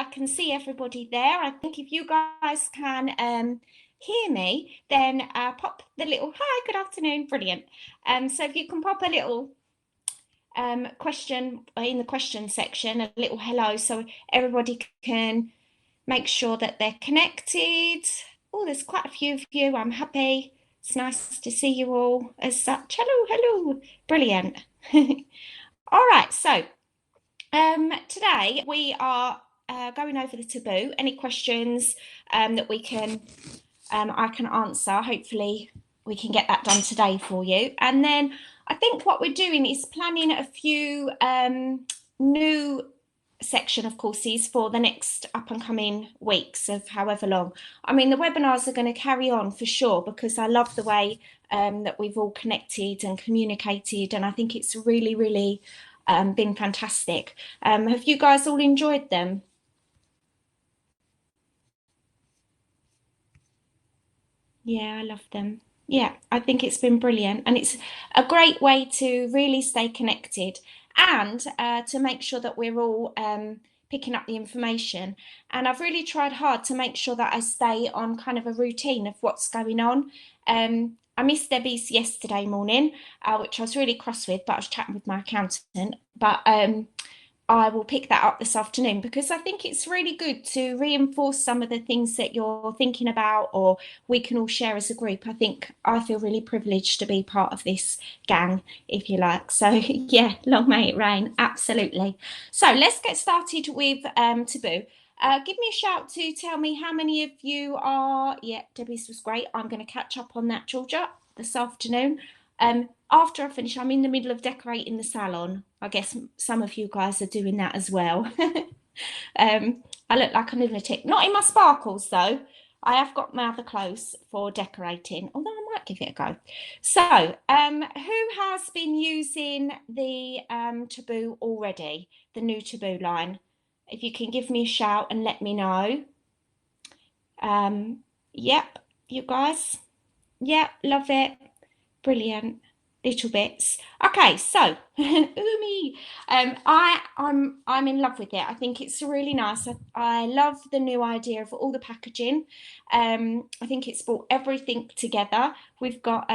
I can see everybody there. I think if you guys can hear me, then pop the little hi, good afternoon, brilliant. So if you can pop a little question in the question section, a little hello, so everybody can make sure that they're connected. Oh, there's quite a few of you. I'm happy. It's nice to see you all as such. Hello, hello, brilliant. All right, so today we are going over the taboo. Any questions that we can I can answer. Hopefully we can get that done today for you. And then I think what we're doing is planning a few new section of courses for the next up and coming weeks of however long. I mean, the webinars are going to carry on for sure because I love the way that we've all connected and communicated, and I think it's really been fantastic. Have you guys all enjoyed them? Yeah, I love them. Yeah, I think it's been brilliant, and it's a great way to really stay connected and to make sure that we're all picking up the information. And I've really tried hard to make sure that I stay on kind of a routine of what's going on. I missed Debbie's yesterday morning, which I was really cross with, but I was chatting with my accountant. But I will pick that up this afternoon because I think it's really good to reinforce some of the things that you're thinking about, or we can all share as a group. I feel really privileged to be part of this gang, if you like. So yeah, long may it rain. Absolutely. So let's get started with taboo. Give me a shout to tell me how many of you are. Yeah, Debbie's was great. I'm going to catch up on that, Georgia, this afternoon. After I finish, I'm in the middle of decorating the salon. I guess some of you guys are doing that as well. I look like a lunatic. Not in my sparkles, though. I have got my other clothes for decorating, although I might give it a go. So, who has been using the taboo already, the new taboo line? If you can give me a shout and let me know. Yep, you guys. Yep, love it. Brilliant. Little bits. Okay, so Umi, I'm in love with it. I think it's really nice. I love the new idea of all the packaging. I think it's brought everything together. We've got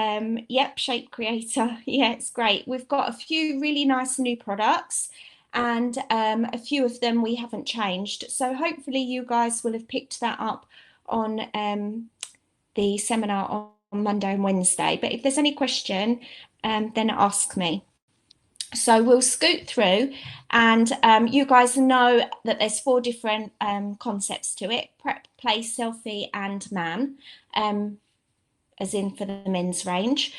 yep, Shape Creator. Yeah, it's great. We've got a few really nice new products, and a few of them we haven't changed. So hopefully you guys will have picked that up on the seminar on Monday and Wednesday. But if there's any question, then ask me. So we'll scoot through, and you guys know that there's 4 different concepts to it: prep, place, selfie, and man, as in for the men's range.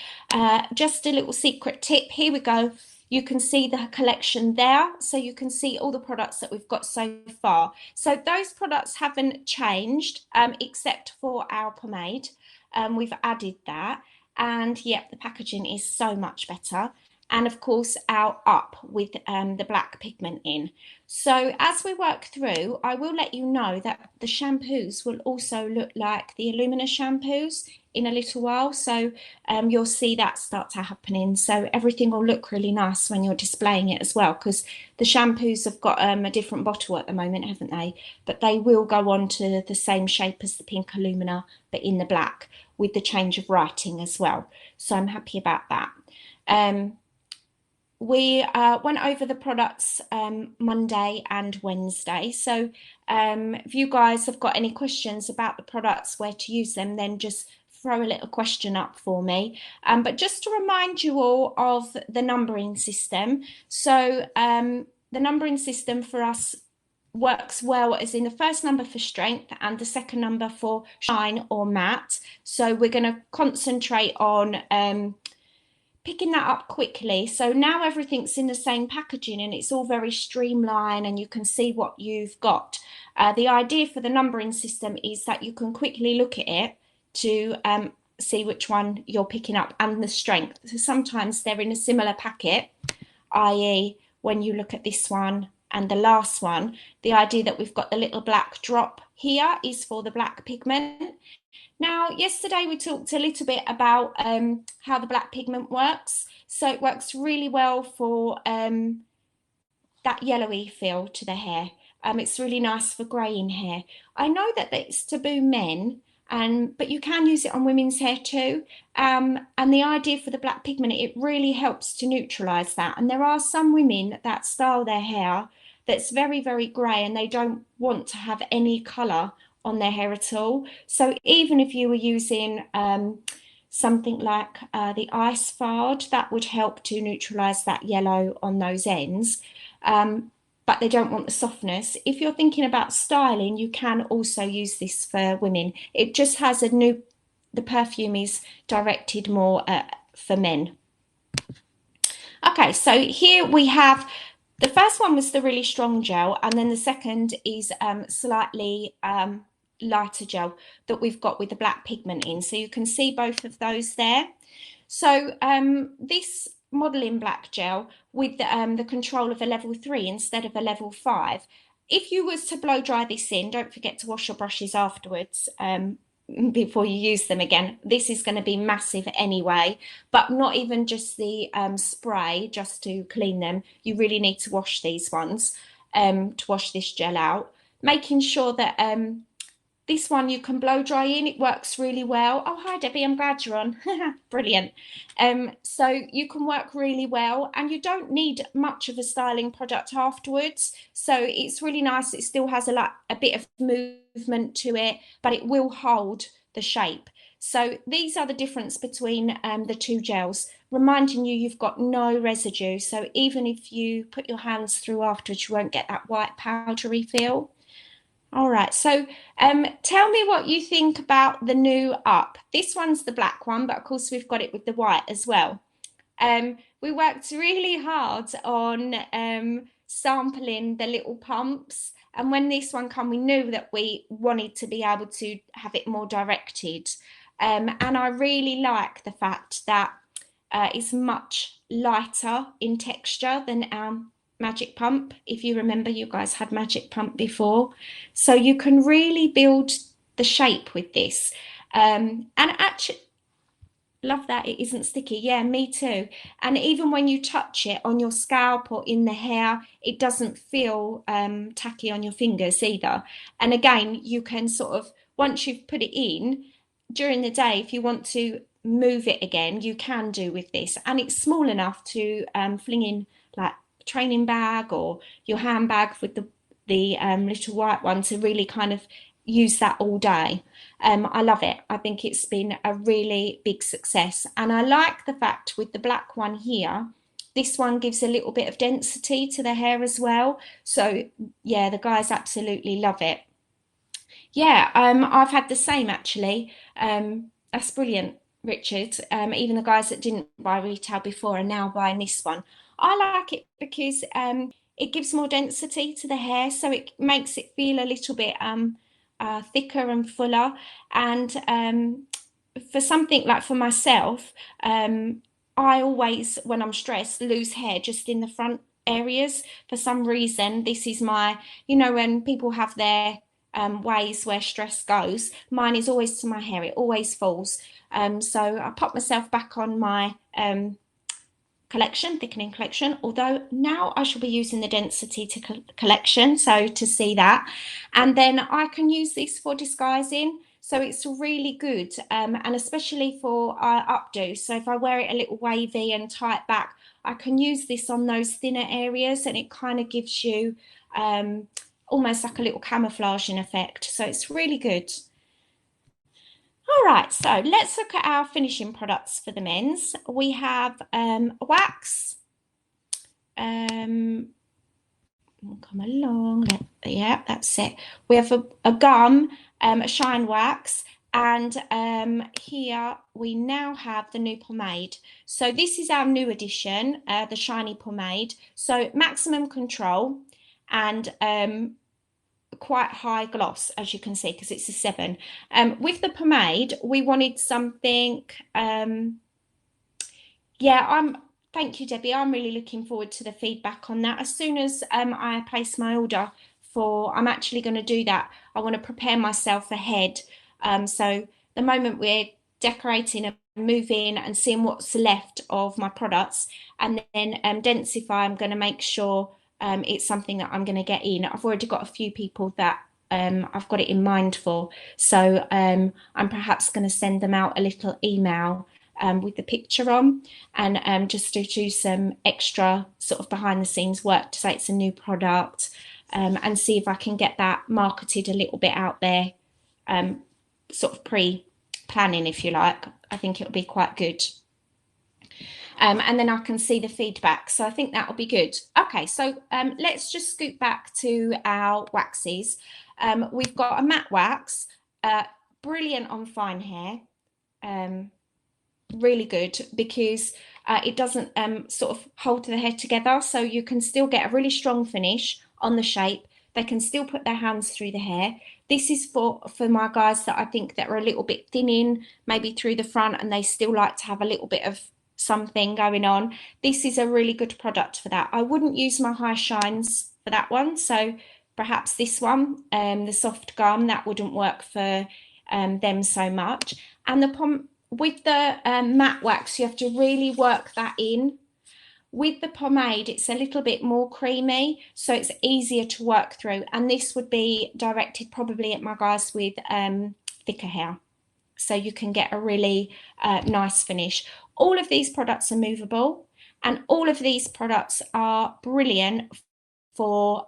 Just a little secret tip, here we go. You can see the collection there, so you can see all the products that we've got so far. So those products haven't changed except for our pomade. We've added that, and yep, the packaging is so much better. And of course our up with the black pigment in. So as we work through, I will let you know that the shampoos will also look like the Illumina shampoos in a little while. So you'll see that start to happening. So everything will look really nice when you're displaying it as well, because the shampoos have got a different bottle at the moment, haven't they? But they will go on to the same shape as the pink Illumina, but in the black, with the change of writing as well. So I'm happy about that. We went over the products Monday and Wednesday. So if you guys have got any questions about the products, where to use them, then just throw a little question up for me. But just to remind you all of the numbering system. So the numbering system for us works well as in the first number for strength and the second number for shine or matte. So we're going to concentrate on picking that up quickly. So now everything's in the same packaging and it's all very streamlined and you can see what you've got. The idea for the numbering system is that you can quickly look at it to see which one you're picking up and the strength. So sometimes they're in a similar packet, i.e. when you look at this one and the last one, the idea that we've got the little black drop here is for the black pigment. Now, yesterday we talked a little bit about how the black pigment works. So it works really well for that yellowy feel to the hair. It's really nice for greying hair. I know that it's taboo men, but you can use it on women's hair too. And the idea for the black pigment, it really helps to neutralise that. And there are some women that style their hair that's very, very grey and they don't want to have any colour on their hair at all. So even if you were using something like the ice fard, that would help to neutralise that yellow on those ends. But they don't want the softness. If you're thinking about styling, you can also use this for women. It just has the perfume is directed more for men. Okay, so here we have, the first one was the really strong gel, and then the second is slightly lighter gel that we've got with the black pigment in. So you can see both of those there. So this modeling black gel with the control of a level 3 instead of a level 5. If you was to blow dry this in, don't forget to wash your brushes afterwards before you use them again. This is going to be massive anyway, but not even just the spray just to clean them. You really need to wash these ones to wash this gel out, making sure that this one you can blow dry in. It works really well. Oh, hi Debbie, I'm glad you're on. Brilliant. So you can work really well, and you don't need much of a styling product afterwards. So it's really nice. It still has a bit of movement to it, but it will hold the shape. So these are the difference between the two gels, reminding you you've got no residue. So even if you put your hands through afterwards, you won't get that white powdery feel. All right, so tell me what you think about the new Up. This one's the black one, but of course we've got it with the white as well. We worked really hard on sampling the little pumps, and when this one came, we knew that we wanted to be able to have it more directed. And I really like the fact that it's much lighter in texture than our Magic Pump. If you remember, you guys had Magic Pump before, so you can really build the shape with this. And actually, love that it isn't sticky. Yeah, me too. And even when you touch it on your scalp or in the hair, it doesn't feel tacky on your fingers either. And again, you can sort of, once you've put it in during the day, if you want to move it again, you can do with this. And it's small enough to fling in like training bag or your handbag with the little white one to really kind of use that all day. I love it. I think it's been a really big success, and I like the fact with the black one here, this one gives a little bit of density to the hair as well. So yeah, the guys absolutely love it. Yeah, I've had the same actually. That's brilliant, Richard. Even the guys that didn't buy retail before are now buying this one. I like it because it gives more density to the hair, so it makes it feel a little bit thicker and fuller. And for something like for myself, I always, when I'm stressed, lose hair just in the front areas. For some reason, this is my, when people have their ways where stress goes, mine is always to my hair. It always falls. So I pop myself back on my thickening collection, although now I shall be using the density to collection, so to see that. And then I can use this for disguising, so it's really good, and especially for updo. So if I wear it a little wavy and tight back, I can use this on those thinner areas, and it kind of gives you almost like a little camouflaging effect. So it's really good. All right, so let's look at our finishing products for the men's. We have wax. Come along. Yeah, that's it. We have a gum, a shine wax, and here we now have the new pomade. So this is our new addition, the shiny pomade. So maximum control and quite high gloss, as you can see, because it's a 7. With the pomade, we wanted something, thank you, Debbie. I'm really looking forward to the feedback on that. As soon as I place my order I'm actually going to do that. I want to prepare myself ahead. So the moment we're decorating and moving and seeing what's left of my products, and then densify, I'm going to make sure it's something that I'm going to get in. I've already got a few people that I've got it in mind for. So I'm perhaps going to send them out a little email with the picture on, and just to do some extra sort of behind the scenes work to say it's a new product, and see if I can get that marketed a little bit out there, sort of pre-planning, if you like. I think it'll be quite good. And then I can see the feedback. So I think that'll be good. Okay, so let's just scoot back to our waxes. We've got a matte wax, brilliant on fine hair, really good because it doesn't sort of hold the hair together. So you can still get a really strong finish on the shape. They can still put their hands through the hair. This is for my guys that I think that are a little bit thin in, maybe through the front, and they still like to have a little bit of something going on. This is a really good product for that. I wouldn't use my high shines for that one, so perhaps this one, the soft gum, that wouldn't work for them so much. And with the matte wax, you have to really work that in. With the pomade, it's a little bit more creamy, so it's easier to work through. And this would be directed probably at my guys with thicker hair, so you can get a really nice finish. All of these products are movable, and all of these products are brilliant for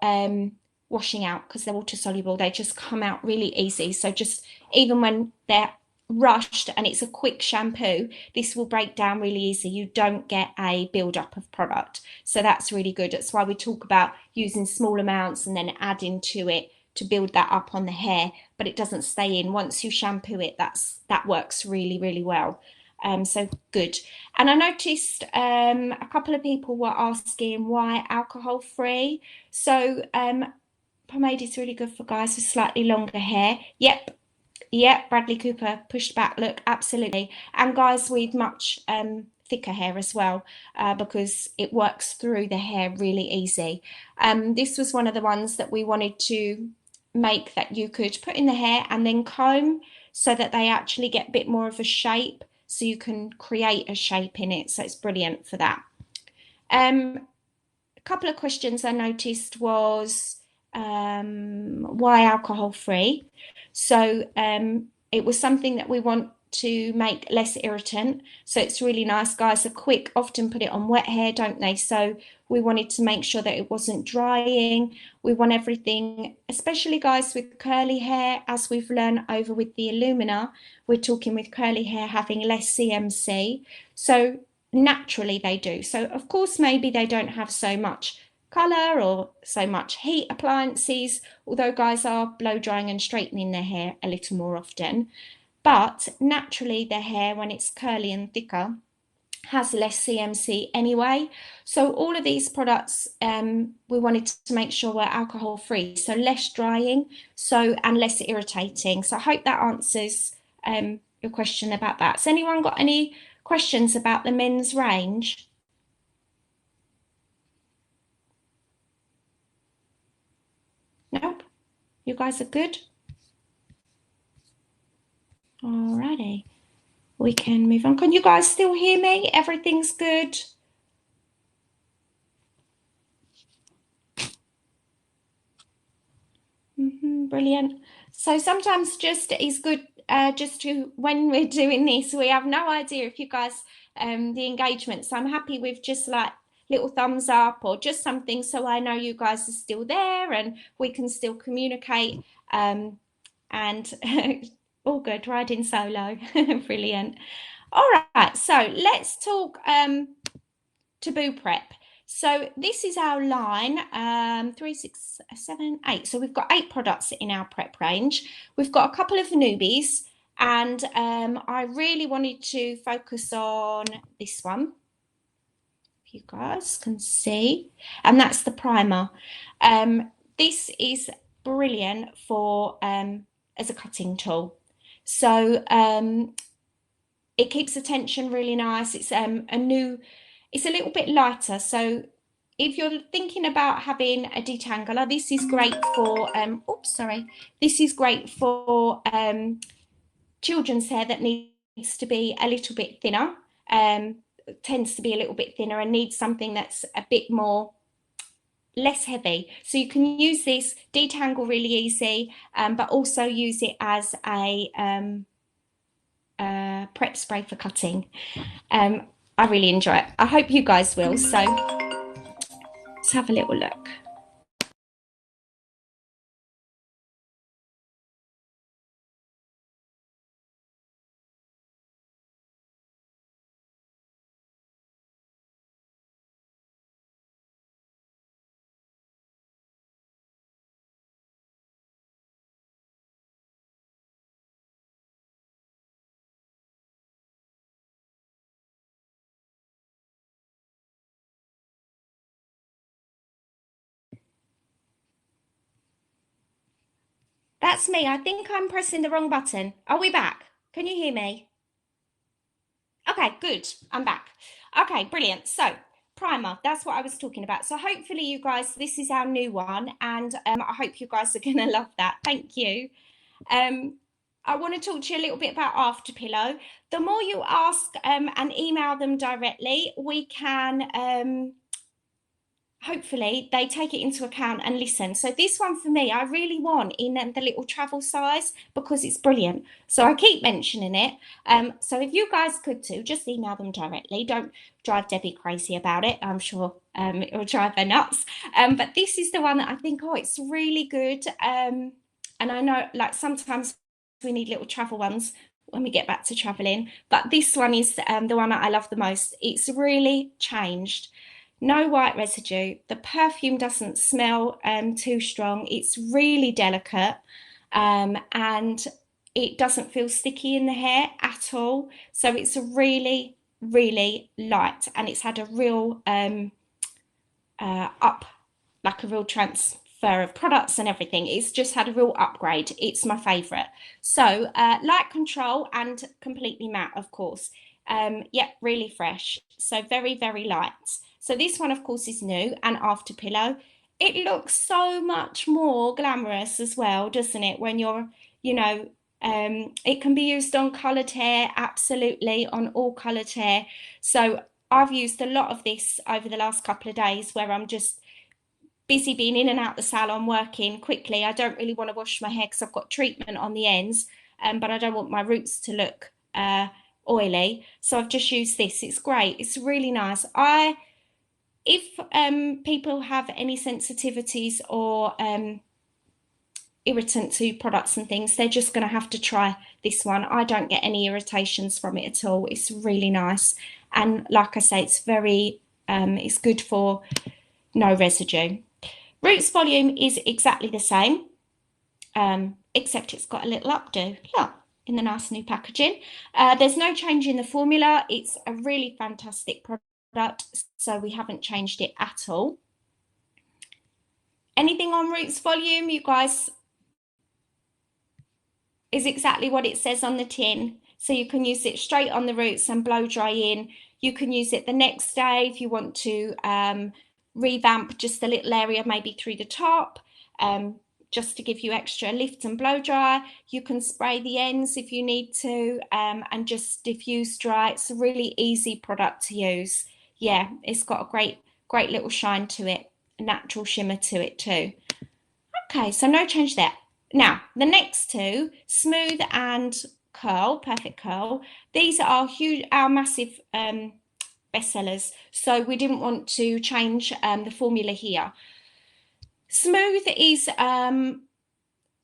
washing out because they're water soluble. They just come out really easy. So just even when they're rushed and it's a quick shampoo, this will break down really easy. You don't get a build-up of product. So that's really good. That's why we talk about using small amounts and then adding to it to build that up on the hair, but it doesn't stay in. Once you shampoo it, that works really, really well. So good. And I noticed a couple of people were asking why alcohol free. So pomade is really good for guys with slightly longer hair. Yep, Bradley Cooper pushed back. Look, absolutely. And guys with much thicker hair as well, because it works through the hair really easy. This was one of the ones that we wanted to make that you could put in the hair and then comb so that they actually get a bit more of a shape, so you can create a shape in it. So it's brilliant for that. A couple of questions I noticed was why alcohol free. So it was something that we want to make less irritant. So it's really nice. Guys are quick, often put it on wet hair, don't they? So we wanted to make sure that it wasn't drying. We want everything, especially guys with curly hair, as we've learned over with the Illumina, we're talking with curly hair having less CMC. So naturally they do. So of course, maybe they don't have so much colour or so much heat appliances, although guys are blow drying and straightening their hair a little more often. But naturally their hair, when it's curly and thicker, has less CMC anyway. So all of these products we wanted to make sure were alcohol free, so less drying, and less irritating. So I hope that answers your question about that. Has anyone got any questions about the men's range? Nope. You guys are good? Alrighty. We can move on. Can you guys still hear me? Everything's good? Brilliant. So sometimes just is good just to, when we're doing this, we have no idea if you guys, the engagement. So I'm happy with just like little thumbs up or just something so I know you guys are still there and we can still communicate. And all good, riding solo. Brilliant. All right, so let's talk taboo prep. So this is our line, 3, 6, 7, 8. So we've got 8 products in our prep range. We've got a couple of newbies, and I really wanted to focus on this one, if you guys can see, and that's the primer. This is brilliant for as a cutting tool. So it keeps the tension really nice. It's it's a little bit lighter. So if you're thinking about having a detangler, this is great for this is great for children's hair that needs to be a little bit thinner, tends to be a little bit thinner and needs something that's a bit more less heavy. So you can use this, detangle really easy, but also use it as a prep spray for cutting. I really enjoy it. I hope you guys will. So let's have a little look. That's me. I think I'm pressing the wrong button. Are we back? Can you hear me? Okay, good. I'm back. Okay, brilliant. So, primer, that's what I was talking about. So, hopefully, you guys, this is our new one, and I hope you guys are going to love that. Thank you. Um, I want to talk to you a little bit about Afterpillow. The more you ask and email them directly, we can hopefully they take it into account and listen. So this one for me, I really want in the little travel size because it's brilliant. So I keep mentioning it. So if you guys could too, just email them directly. Don't drive Debbie crazy about it. I'm sure it will drive her nuts. But this is the one that I think, oh, it's really good. And I know like sometimes we need little travel ones when we get back to traveling. But this one is the one that I love the most. It's really changed. No white residue. The perfume doesn't smell too strong. It's really delicate and it doesn't feel sticky in the hair at all. So it's really, really light and it's had a real up, like a real transfer of products and everything. It's just had a real upgrade. It's my favourite. So light control and completely matte, of course. Yeah, really fresh. So very, very light. So this one, of course, is new and Afterpillow. It looks so much more glamorous as well, doesn't it? When you're, you know, it can be used on coloured hair, absolutely, on all coloured hair. So I've used a lot of this over the last couple of days where I'm just busy being in and out the salon working quickly. I don't really want to wash my hair because I've got treatment on the ends, but I don't want my roots to look oily. So I've just used this. It's great. It's really nice. If people have any sensitivities or irritant to products and things, they're just going to have to try this one. I don't get any irritations from it at all. It's really nice. And like I say, it's very, it's good for no residue. Roots volume is exactly the same, except it's got a little updo. Look, in the nice new packaging. There's no change in the formula. It's a really fantastic product, so we haven't changed it at all. Anything on roots volume, you guys, is exactly what it says on the tin. So you can use it straight on the roots and blow dry in. You can use it the next day if you want to revamp just a little area, maybe through the top, just to give you extra lift and blow dry. You can spray the ends if you need to and just diffuse dry. It's a really easy product to use. Yeah, it's got a great little shine to it, a natural shimmer to it too. Okay, so no change there. Now, the next two, smooth and curl, perfect curl. These are huge, our massive bestsellers. So we didn't want to change the formula here. Smooth is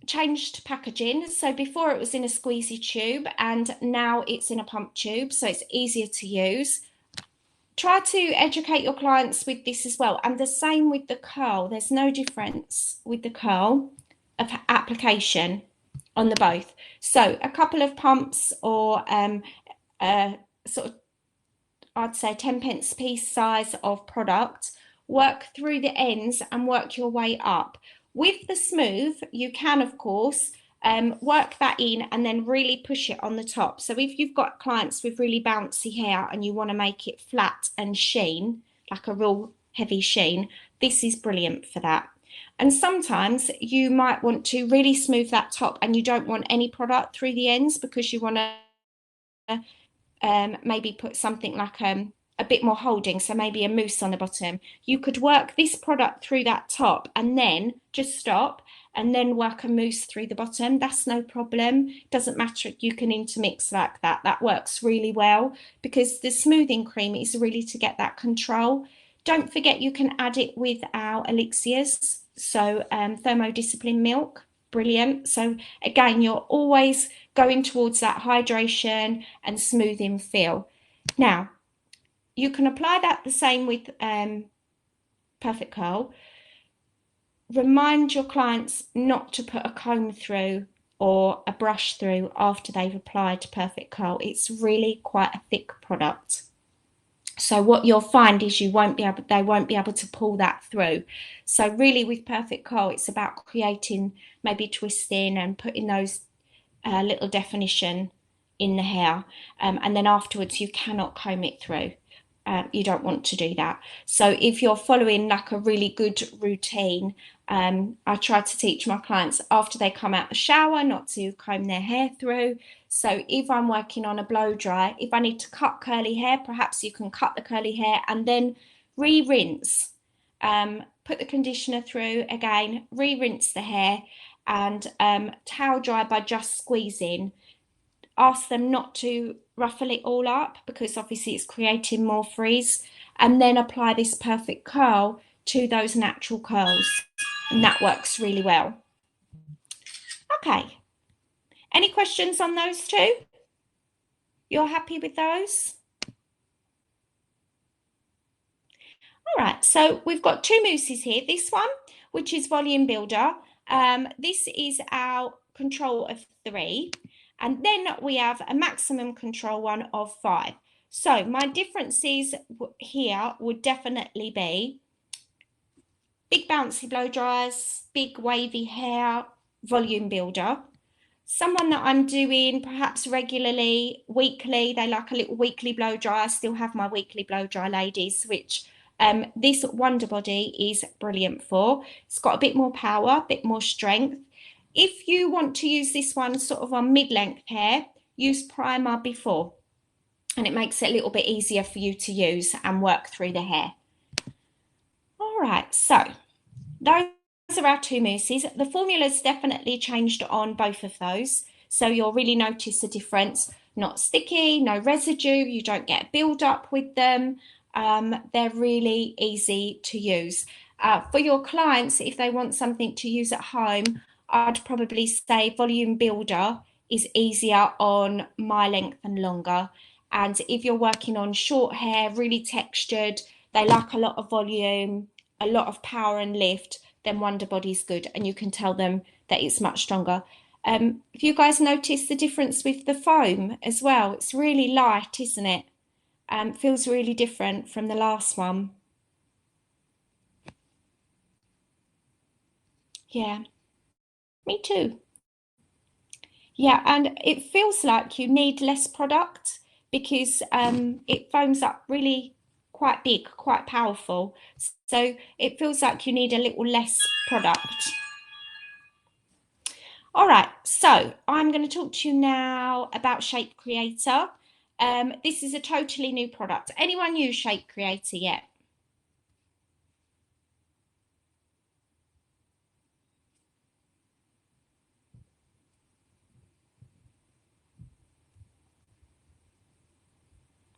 changed packaging. So before it was in a squeezy tube and now it's in a pump tube. So it's easier to use. Try to educate your clients with this as well. And the same with the curl. There's no difference with the curl of application on the both. So a couple of pumps or sort of, I'd say 10 pence piece size of product, work through the ends and work your way up. With the smooth, you can, of course, work that in and then really push it on the top. So if you've got clients with really bouncy hair and you want to make it flat and sheen, like a real heavy sheen, this is brilliant for that. And sometimes you might want to really smooth that top and you don't want any product through the ends because you want to maybe put something like a bit more holding, so maybe a mousse on the bottom, you could work this product through that top and then just stop and then work a mousse through the bottom. That's no problem. Doesn't matter, you can intermix like that. That works really well because the smoothing cream is really to get that control. Don't forget you can add it with our elixirs, so thermodiscipline milk, brilliant. So again, you're always going towards that hydration and smoothing feel. Now, you can apply that the same with Perfect Curl. Remind your clients not to put a comb through or a brush through after they've applied Perfect Curl. It's really quite a thick product. So what you'll find is they won't be able to pull that through. So really with Perfect Curl, it's about creating, maybe twisting and putting those little definition in the hair. And then afterwards you cannot comb it through. You don't want to do that. So if you're following like a really good routine, I try to teach my clients after they come out the shower not to comb their hair through. So if I'm working on a blow dry, if I need to cut curly hair, perhaps you can cut the curly hair and then re-rinse. Put the conditioner through again, re-rinse the hair and towel dry by just squeezing. Ask them not to ruffle it all up because obviously it's creating more frizz, and then apply this Perfect Curl to those natural curls, and that works really well. Okay, any questions on those two? You're happy with those? All right, so we've got two mousses here. This one, which is Volume Builder. This is our control of 3. And then we have a maximum control one of 5. So my differences here would definitely be big bouncy blow dries, big wavy hair, volume builder. Someone that I'm doing perhaps regularly, weekly, they like a little weekly blow dry. I still have my weekly blow dry ladies, which this Wonder Body is brilliant for. It's got a bit more power, a bit more strength. If you want to use this one sort of on mid-length hair, use primer before, and it makes it a little bit easier for you to use and work through the hair. All right, so those are our two mousses. The formula's definitely changed on both of those, so you'll really notice the difference. Not sticky, no residue, you don't get build up with them. They're really easy to use. For your clients, if they want something to use at home, I'd probably say Volume Builder is easier on my length and longer. And if you're working on short hair, really textured, they like a lot of volume, a lot of power and lift, then Wonder Body's good. And you can tell them that it's much stronger. If you guys notice the difference with the foam as well, it's really light, isn't it? Feels really different from the last one. Yeah. Me too. Yeah, and it feels like you need less product because it foams up really quite big, quite powerful. So it feels like you need a little less product. All right, so I'm going to talk to you now about Shape Creator. This is a totally new product. Anyone use Shape Creator yet?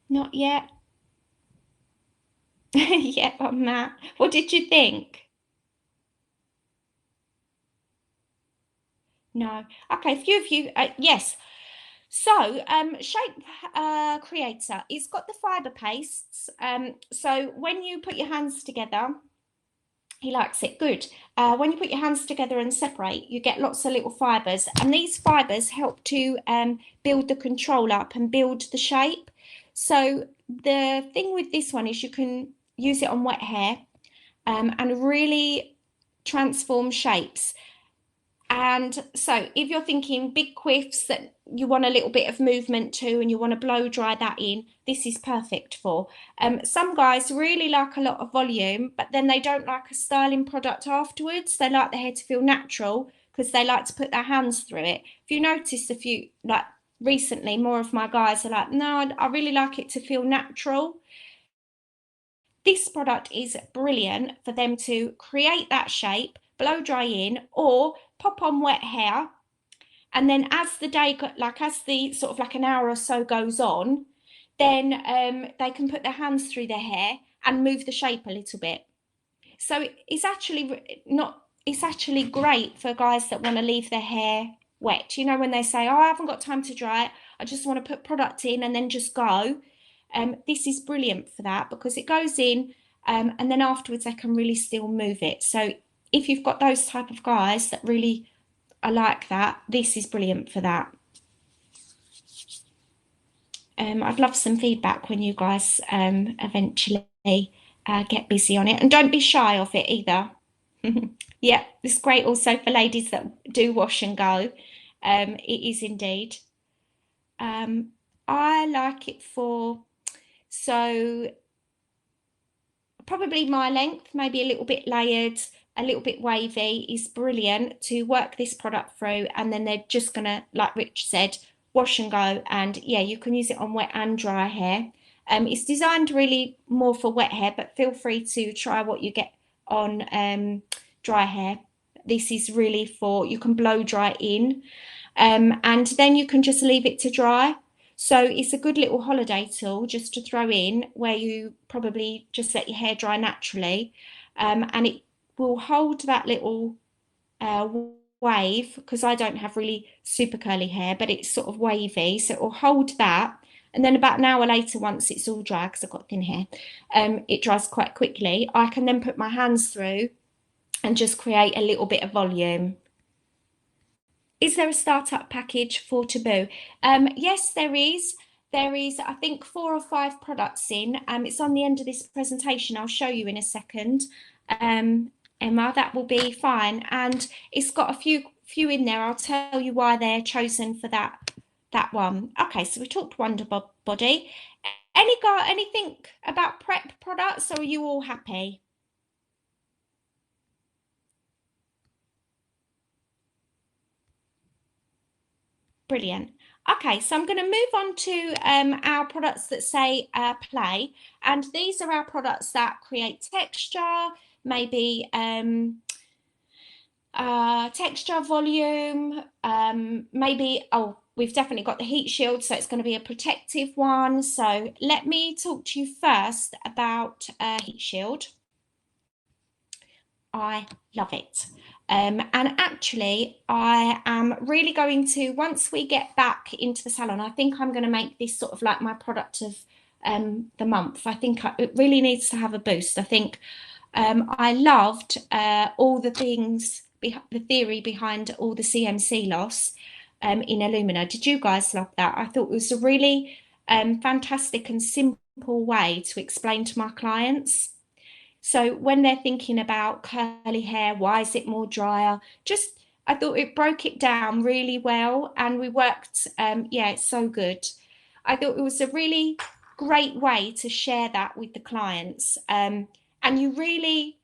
Not yet? Yeah, on that. What did you think? No. Okay, a few of you, yes. So, Shape Creator, it's got the fibre pastes. So when you put your hands together, he likes it, good. When you put your hands together and separate, you get lots of little fibres. And these fibres help to build the control up and build the shape. So the thing with this one is you can use it on wet hair and really transform shapes. And so if you're thinking big quiffs that you want a little bit of movement to and you want to blow dry that in, this is perfect for. Some guys really like a lot of volume, but then they don't like a styling product afterwards. They like the hair to feel natural because they like to put their hands through it. If you notice a few, like recently, more of my guys are like, no, I really like it to feel natural. This product is brilliant for them to create that shape, blow dry in, or pop on wet hair. And then as the day, as the sort of like an hour or so goes on, then they can put their hands through their hair and move the shape a little bit. So it's actually not, it's actually great for guys that want to leave their hair wet. You know, when they say, oh, I haven't got time to dry it, I just want to put product in and then just go. This is brilliant for that because it goes in and then afterwards they can really still move it. So if you've got those type of guys that really are like that, this is brilliant for that. I'd love some feedback when you guys eventually get busy on it. And don't be shy of it either. Yeah, it's great also for ladies that do wash and go. It is indeed. I like it for, so probably my length, maybe a little bit layered, a little bit wavy is brilliant to work this product through. And then they're just gonna, like Rich said, wash and go. And yeah, you can use it on wet and dry hair. It's designed really more for wet hair, but feel free to try what you get on dry hair. This is really for, you can blow dry in and then you can just leave it to dry. So it's a good little holiday tool just to throw in where you probably just let your hair dry naturally. And it will hold that little uh, wave because I don't have really super curly hair, but it's sort of wavy. So it will hold that. And then about an hour later, once it's all dry, because I've got thin hair, it dries quite quickly. I can then put my hands through and just create a little bit of volume. Is there a startup package for Taboo? Yes, there is. There is, I think, 4 or 5 products in. It's on the end of this presentation. I'll show you in a second. Emma, that will be fine. And it's got a few in there. I'll tell you why they're chosen for that one. Okay, so we talked Wonder Body. Anything about prep products, or are you all happy? Brilliant. Okay, so I'm going to move on to our products that say play. And these are our products that create texture, maybe texture, volume, maybe, oh, we've definitely got the heat shield, so it's going to be a protective one. So let me talk to you first about heat shield. I love it. And actually, I am really going to, once we get back into the salon, I think I'm going to make this sort of like my product of the month. I think it really needs to have a boost. I think I loved all the things, the theory behind all the CMC loss in Illumina. Did you guys love that? I thought it was a really fantastic and simple way to explain to my clients. So when they're thinking about curly hair, why is it more drier? Just, I thought it broke it down really well and we worked, yeah, it's so good. I thought it was a really great way to share that with the clients. And you really,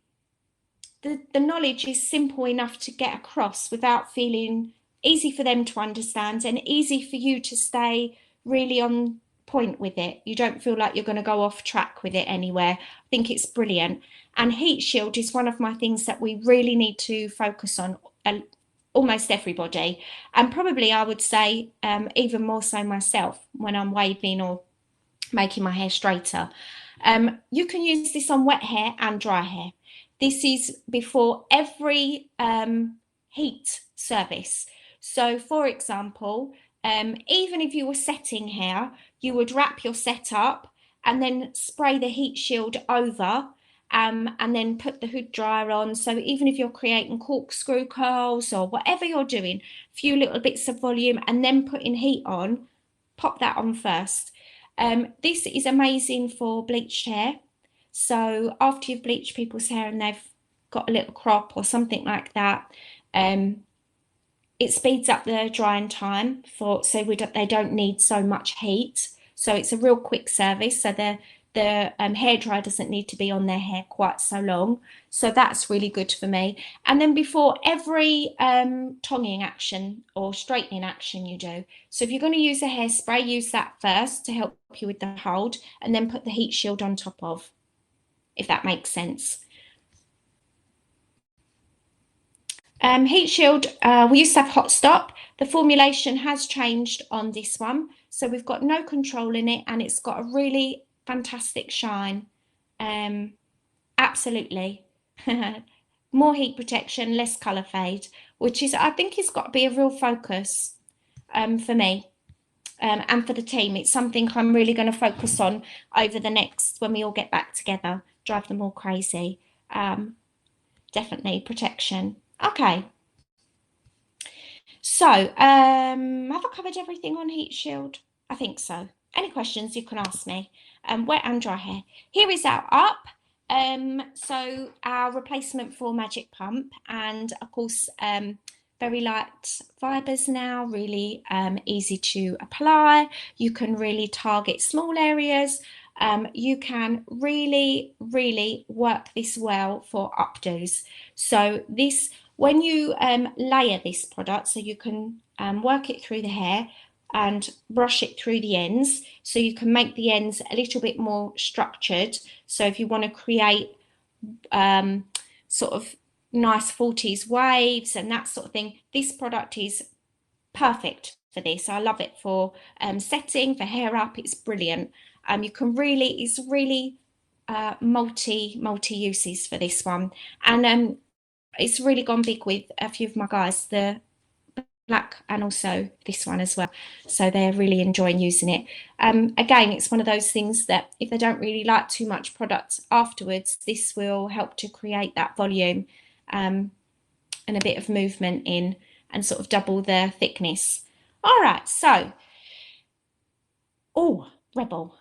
the knowledge is simple enough to get across without feeling easy for them to understand and easy for you to stay really on point with it. You don't feel like you're going to go off track with it anywhere. I think it's brilliant. And heat shield is one of my things that we really need to focus on, almost everybody. And probably I would say even more so myself when I'm waving or making my hair straighter. You can use this on wet hair and dry hair. This is before every heat service. So for example, even if you were setting hair, you would wrap your set up and then spray the heat shield over and then put the hood dryer on. So even if you're creating corkscrew curls or whatever you're doing, a few little bits of volume and then putting heat on, pop that on first. This is amazing for bleached hair. So after you've bleached people's hair and they've got a little crop or something like that, it speeds up the drying time so they don't need so much heat. So it's a real quick service. So the hair dryer doesn't need to be on their hair quite so long. So that's really good for me. And then before every tonging action or straightening action you do. So if you're going to use a hairspray, use that first to help you with the hold and then put the heat shield on top of. if that makes sense. Heat shield, we used to have hot stop. The formulation has changed on this one, so we've got no control in it, and it's got a really fantastic shine. Absolutely. More heat protection, less colour fade, which is, I think, has got to be a real focus for me and for the team. It's something I'm really going to focus on over the next, when we all get back together, drive them all crazy. Definitely protection. Okay. So, have I covered everything on heat shield? I think so. Any questions you can ask me. Wet and dry hair. Here is our up. So our replacement for Magic Pump, and of course, very light fibres now, really easy to apply. You can really target small areas. You can really, really work this well for updos. So this, when you layer this product, so you can work it through the hair and brush it through the ends, so you can make the ends a little bit more structured. So if you want to create sort of nice 40s waves and that sort of thing, this product is perfect for this. I love it for setting, for hair up. It's brilliant. You can really, it's really multi uses for this one, and it's really gone big with a few of my guys, the black and also this one as well, so they're really enjoying using it. Again, it's one of those things that if they don't really like too much product afterwards, this will help to create that volume and a bit of movement in, and sort of double the thickness. All right, so Rebel,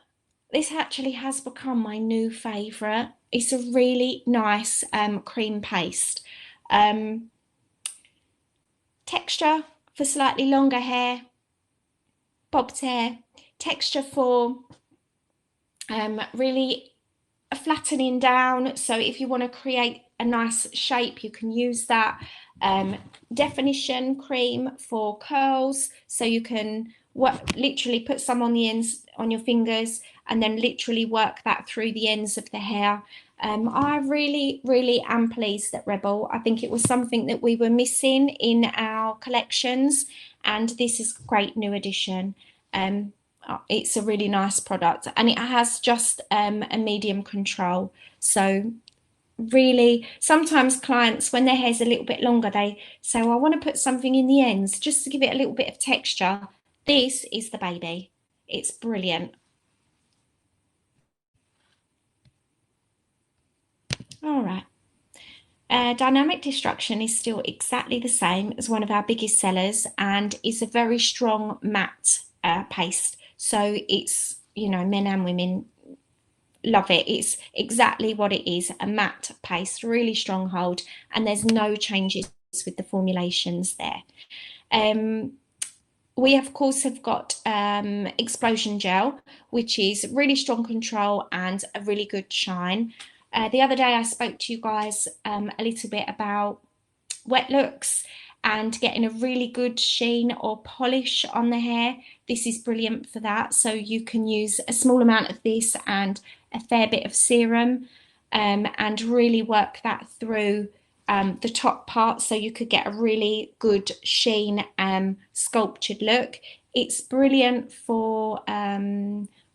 this actually has become my new favorite. It's a really nice cream paste. Texture for slightly longer hair, bobbed hair, texture for really flattening down. So if you want to create a nice shape, you can use that. Definition cream for curls, so you can literally put some on the ends on your fingers and then literally work that through the ends of the hair. I really, really am pleased at Rebel. I think it was something that we were missing in our collections, and this is a great new addition. It's a really nice product, and it has just a medium control. So really, sometimes clients, when their hair's a little bit longer, they say, well, I want to put something in the ends just to give it a little bit of texture. This is the baby. It's brilliant. All right. Dynamic Destruction is still exactly the same as one of our biggest sellers, and is a very strong matte paste. So it's, you know, men and women love it. It's exactly what it is, a matte paste, really strong hold, and there's no changes with the formulations there. We of course have got Explosion Gel, which is really strong control and a really good shine. The other day I spoke to you guys a little bit about wet looks and getting a really good sheen or polish on the hair. This is brilliant for that. So you can use a small amount of this and a fair bit of serum and really work that through the top part, so you could get a really good sheen sculptured look. It's brilliant for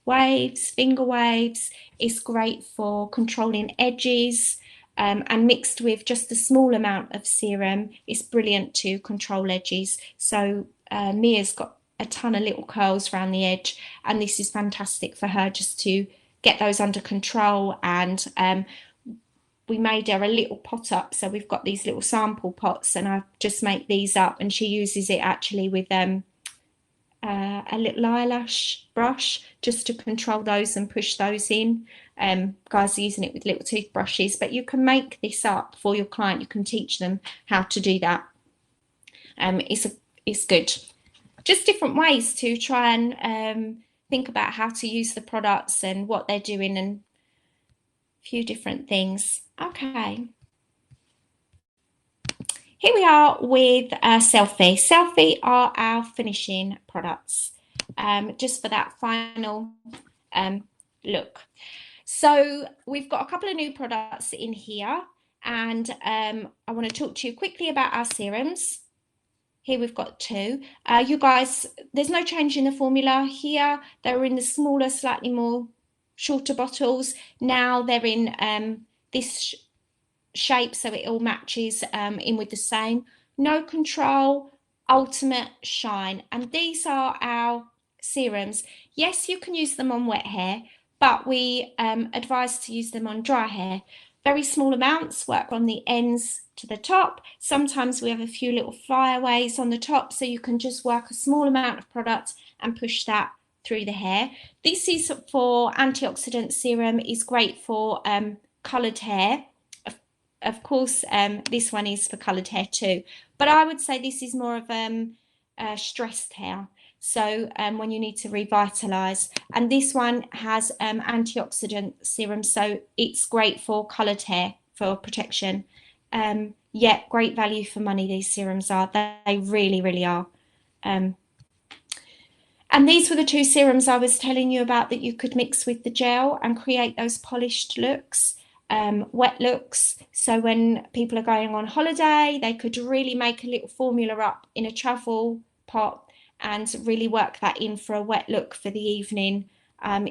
waves, finger waves. It's great for controlling edges, and mixed with just a small amount of serum, it's brilliant to control edges. So Mia's got a ton of little curls around the edge, and this is fantastic for her just to get those under control. And we made her a little pot up, so we've got these little sample pots, and I just make these up, and she uses it actually with a little eyelash brush just to control those and push those in. Guys are using it with little toothbrushes, but you can make this up for your client. You can teach them how to do that. It's good. Just different ways to try and think about how to use the products and what they're doing, and a few different things. Okay. Here we are with Selfie. Selfie are our finishing products, just for that final look. So we've got a couple of new products in here, and I want to talk to you quickly about our serums. Here we've got two. You guys, there's no change in the formula here. They were in the smaller, slightly more shorter bottles. Now they're in this shape, so it all matches in with the same. No Control, Ultimate Shine. And these are our serums. Yes, you can use them on wet hair, but we advise to use them on dry hair. Very small amounts, work on the ends to the top. Sometimes we have a few little flyaways on the top, so you can just work a small amount of product and push that through the hair. This is for antioxidant serum, is great for coloured hair. Of course, this one is for coloured hair too, but I would say this is more of stressed hair. So when you need to revitalise, and this one has antioxidant serum, so it's great for coloured hair for protection. Yeah, great value for money these serums are. They really, really are. And these were the two serums I was telling you about that you could mix with the gel and create those polished looks. Wet looks, so when people are going on holiday, they could really make a little formula up in a travel pot and really work that in for a wet look for the evening. They're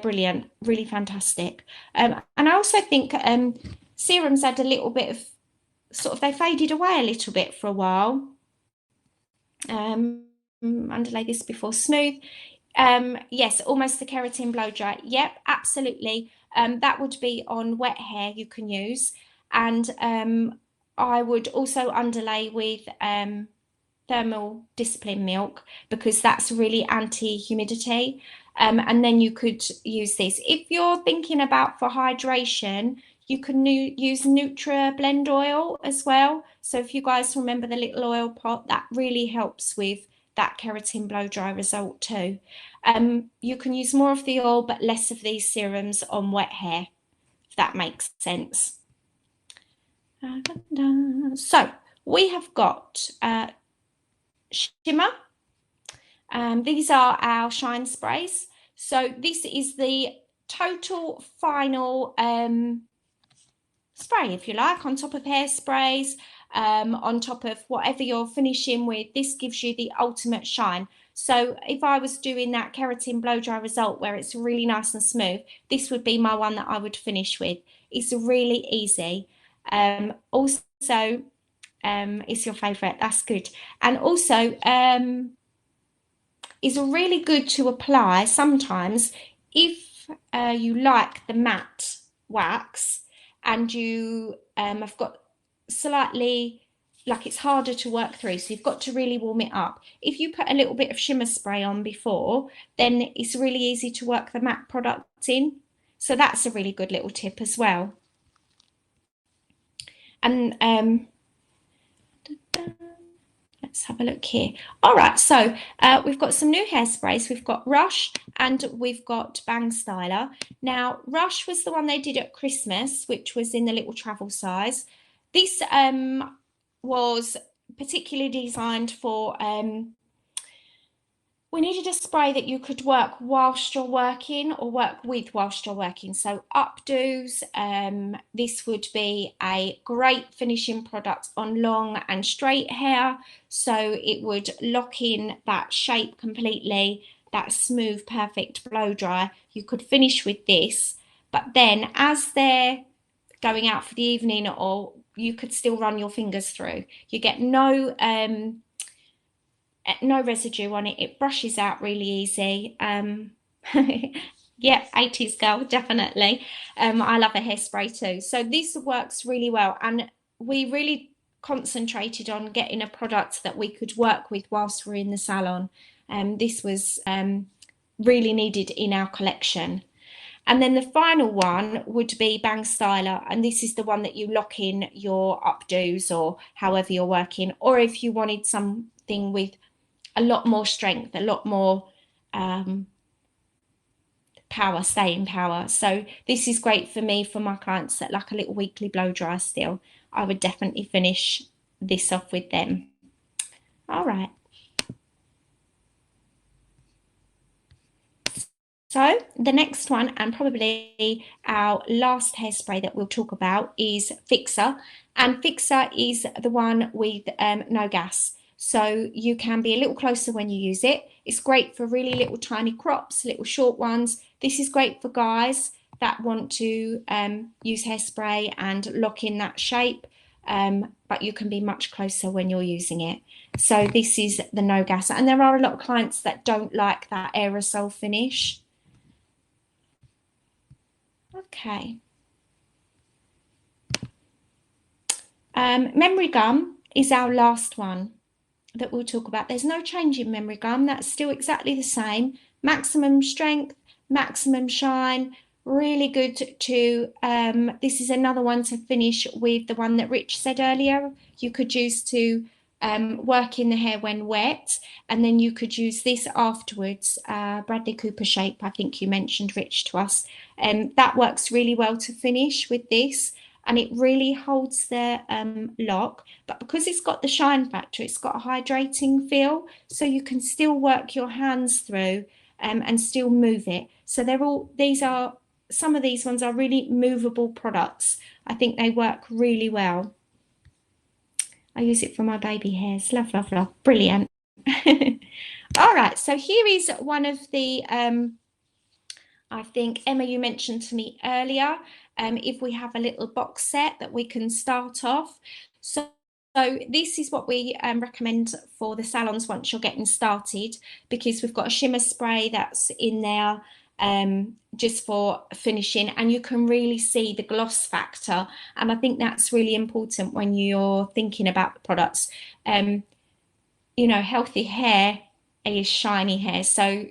brilliant, really fantastic. And I also think serums had a little bit of they faded away a little bit for a while. Underlay this before smooth. Yes, almost the keratin blow dry. Yep, absolutely. That would be on wet hair you can use. And I would also underlay with thermal discipline milk, because that's really anti-humidity. And then you could use this. If you're thinking about for hydration, you can use Nutra blend oil as well. So if you guys remember the little oil pot, that really helps with that keratin blow dry result too. You can use more of the oil but less of these serums on wet hair, if that makes sense. So we have got shimmer. These are our shine sprays. So this is the total final spray, if you like, on top of hairsprays, on top of whatever you're finishing with. This gives you the ultimate shine. So if I was doing that keratin blow dry result where it's really nice and smooth, this would be my one that I would finish with. It's really easy. Also, it's your favourite, that's good. And also, it's really good to apply sometimes if you like the matte wax and you have got slightly, like it's harder to work through, so you've got to really warm it up. If you put a little bit of shimmer spray on before, then it's really easy to work the matte product in. So that's a really good little tip as well. And let's have a look here. All right, so we've got some new hairsprays. We've got Rush and we've got Bang Styler. Now, Rush was the one they did at Christmas, which was in the little travel size. This was particularly designed for, we needed a spray that you could work whilst you're working or work with whilst you're working. So updos, this would be a great finishing product on long and straight hair. So it would lock in that shape completely, that smooth, perfect blow dry. You could finish with this, but then as they're going out for the evening, or you could still run your fingers through. You get no residue on it. It brushes out really easy. Yeah, 80s girl, definitely. I love a hairspray too. So this works really well, and we really concentrated on getting a product that we could work with whilst we're in the salon. This was really needed in our collection. And then the final one would be Bang Styler, and this is the one that you lock in your updos or however you're working, or if you wanted something with a lot more strength, a lot more power, staying power. So this is great for me, for my clients that like a little weekly blow dry still. I would definitely finish this off with them. All right. So the next one, and probably our last hairspray that we'll talk about, is Fixer. And Fixer is the one with no gas. So you can be a little closer when you use it. It's great for really little tiny crops, little short ones. This is great for guys that want to use hairspray and lock in that shape. But you can be much closer when you're using it. So this is the no gas. And there are a lot of clients that don't like that aerosol finish. Okay. Memory gum is our last one that we'll talk about. There's no change in memory gum. That's still exactly the same. Maximum strength, maximum shine, really good to, this is another one to finish with the one that Rich said earlier. You could use to work in the hair when wet, and then you could use this afterwards. Bradley Cooper shape, I think you mentioned, Rich, to us. That works really well to finish with this, and it really holds the lock, but because it's got the shine factor, it's got a hydrating feel, so you can still work your hands through and still move it. So some of these ones are really movable products. I think they work really well. I use it for my baby hairs. Love, love, love. Brilliant. All right, so here is one of the, I think, Emma, you mentioned to me earlier, if we have a little box set that we can start off. So this is what we recommend for the salons once you're getting started, because we've got a shimmer spray that's in there just for finishing, and you can really see the gloss factor, and I think that's really important when you're thinking about the products. You know, healthy hair is shiny hair, so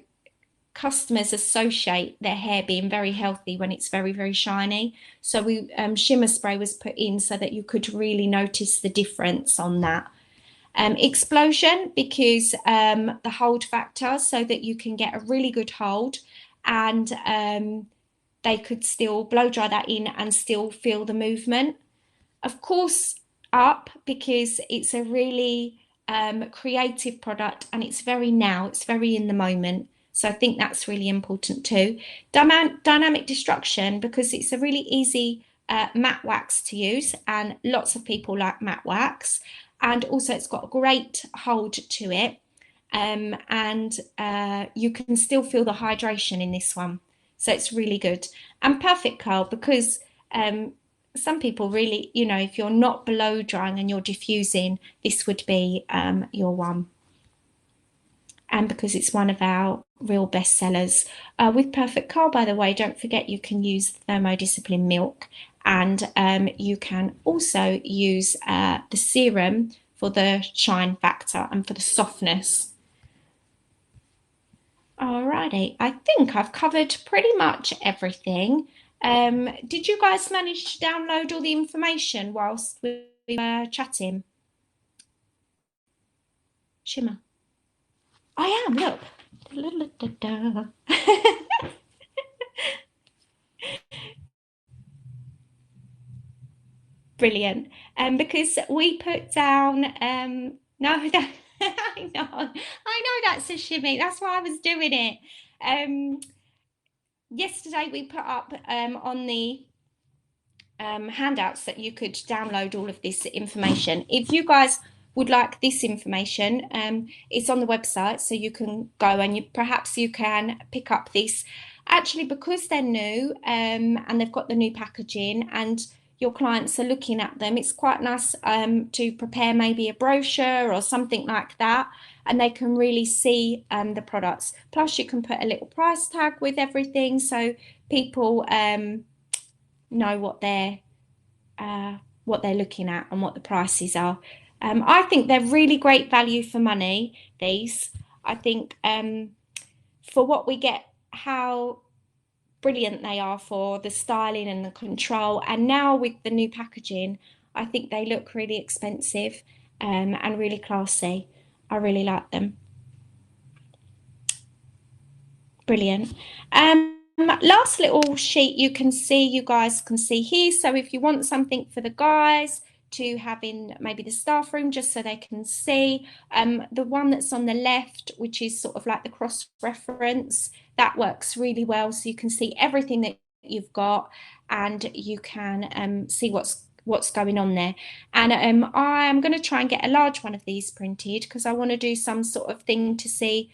customers associate their hair being very healthy when it's very, very shiny. So we shimmer spray was put in so that you could really notice the difference on that. Explosion, because the hold factor, so that you can get a really good hold, and they could still blow dry that in and still feel the movement. Of course, up, because it's a really creative product, and it's very in the moment. So I think that's really important too. Dynamic destruction, because it's a really easy matte wax to use, and lots of people like matte wax. And also it's got a great hold to it. And you can still feel the hydration in this one. So it's really good. And perfect curl, because some people really, you know, if you're not blow drying and you're diffusing, this would be your one. And because it's one of our real best sellers. With perfect curl, by the way, don't forget you can use thermodiscipline milk, and you can also use the serum for the shine factor and for the softness. Alrighty, I think I've covered pretty much everything. Did you guys manage to download all the information whilst we were chatting? Shimmer. I am, look. Brilliant. Because we put down, no, that, I know that's a shimmy. That's why I was doing it. Yesterday we put up on the handouts that you could download all of this information. If you guys would like this information, it's on the website, so you can go and perhaps you can pick up this. Actually, because they're new and they've got the new packaging and your clients are looking at them, it's quite nice to prepare maybe a brochure or something like that, and they can really see the products. Plus you can put a little price tag with everything, so people know what they're looking at and what the prices are. I think they're really great value for money, these. I think for what we get, how brilliant they are for the styling and the control. And now with the new packaging, I think they look really expensive and really classy. I really like them. Brilliant. Last little sheet you guys can see here. So if you want something for the guys to have in maybe the staff room, just so they can see, the one that's on the left, which is sort of like the cross reference, that works really well. So you can see everything that you've got, and you can see what's going on there. And I'm going to try and get a large one of these printed, because I want to do some sort of thing to see,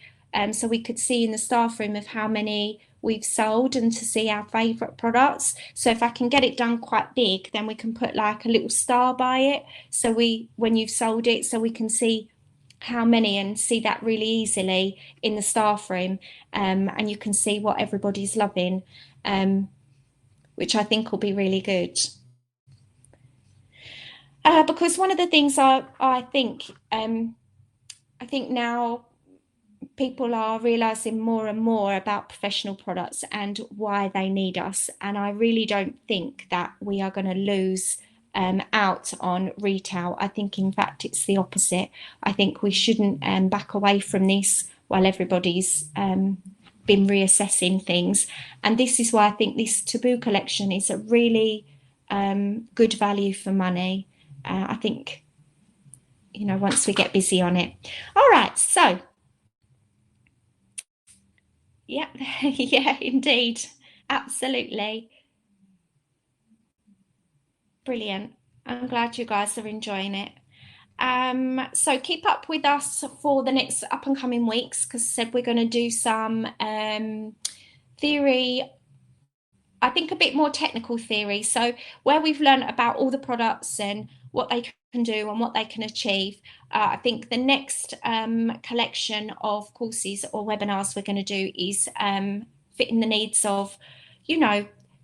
so we could see in the staff room of how many we've sold and to see our favourite products. So if I can get it done quite big, then we can put like a little star by it, so when you've sold it, so we can see how many and see that really easily in the staff room, and you can see what everybody's loving, which I think will be really good. Because one of the things I think now people are realizing more and more about professional products and why they need us. And I really don't think that we are going to lose out on retail. I think, in fact, it's the opposite. I think we shouldn't back away from this while everybody's been reassessing things. And this is why I think this taboo collection is a really good value for money. I think, once we get busy on it. All right, so yeah, yeah, indeed. Absolutely. Brilliant. I'm glad you guys are enjoying it. So keep up with us for the next up and coming weeks, because I said we're going to do some theory, I think a bit more technical theory. So where we've learned about all the products and what they can do and what they can achieve, I think the next collection of courses or webinars we're going to do is fitting the needs of,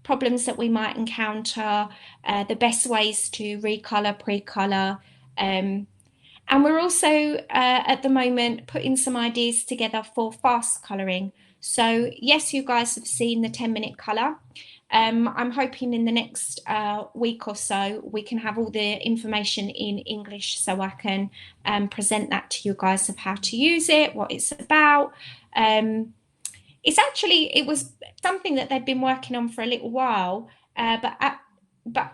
problems that we might encounter, the best ways to recolor, pre-color. And we're also at the moment putting some ideas together for fast colouring. So yes, you guys have seen the 10-minute colour. I'm hoping in the next week or so we can have all the information in English, so I can present that to you guys of how to use it, what it's about. It was something that they've been working on for a little while, but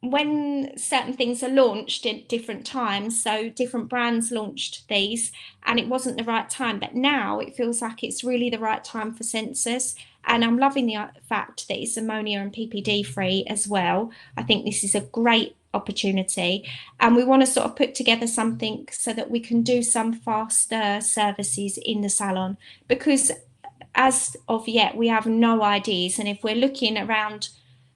when certain things are launched at different times, so different brands launched these and it wasn't the right time, but now it feels like it's really the right time for Sens.ús. And I'm loving the fact that it's ammonia and PPD free as well. I think this is a great opportunity, and we want to sort of put together something so that we can do some faster services in the salon, because as of yet we have no ideas, and if we're looking around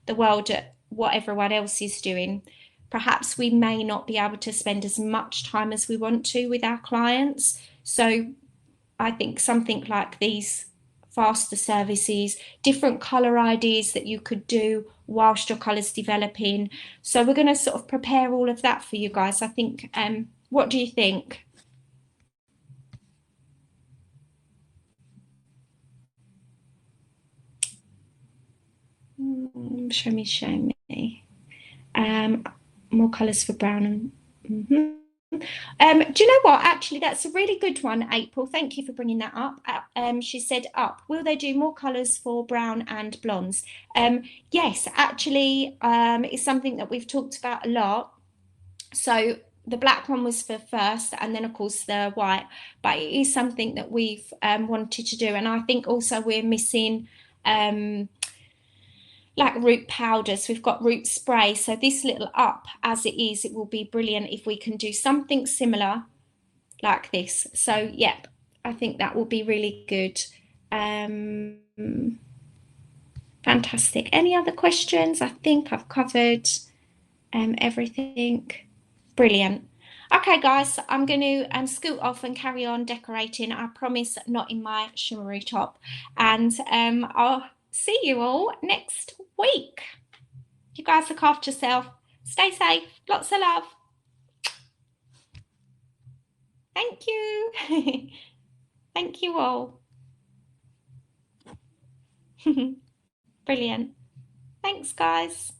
the world at what everyone else is doing, perhaps we may not be able to spend as much time as we want to with our clients. So I think something like these faster services, different colour ideas that you could do whilst your colour's developing. So we're going to sort of prepare all of that for you guys. I think, what do you think? Show me. More colours for brown and do you know what? Actually, that's a really good one, April. Thank you for bringing that up. She said, will they do more colours for brown and blondes? Yes, actually, it's something that we've talked about a lot. So the black one was for first, and then of course the white, but it is something that we've wanted to do. And I think also we're missing like root powders. We've got root spray, so this little up as it is, it will be brilliant if we can do something similar like this. So yep, I think that will be really good. Fantastic. Any other questions? I think I've covered everything. Brilliant. Okay, guys, I'm going to scoot off and carry on decorating. I promise not in my shimmery top. And I'll see you all next week. You guys look after yourself. Stay safe. Lots of love. Thank you. Thank you all. Brilliant. Thanks, guys.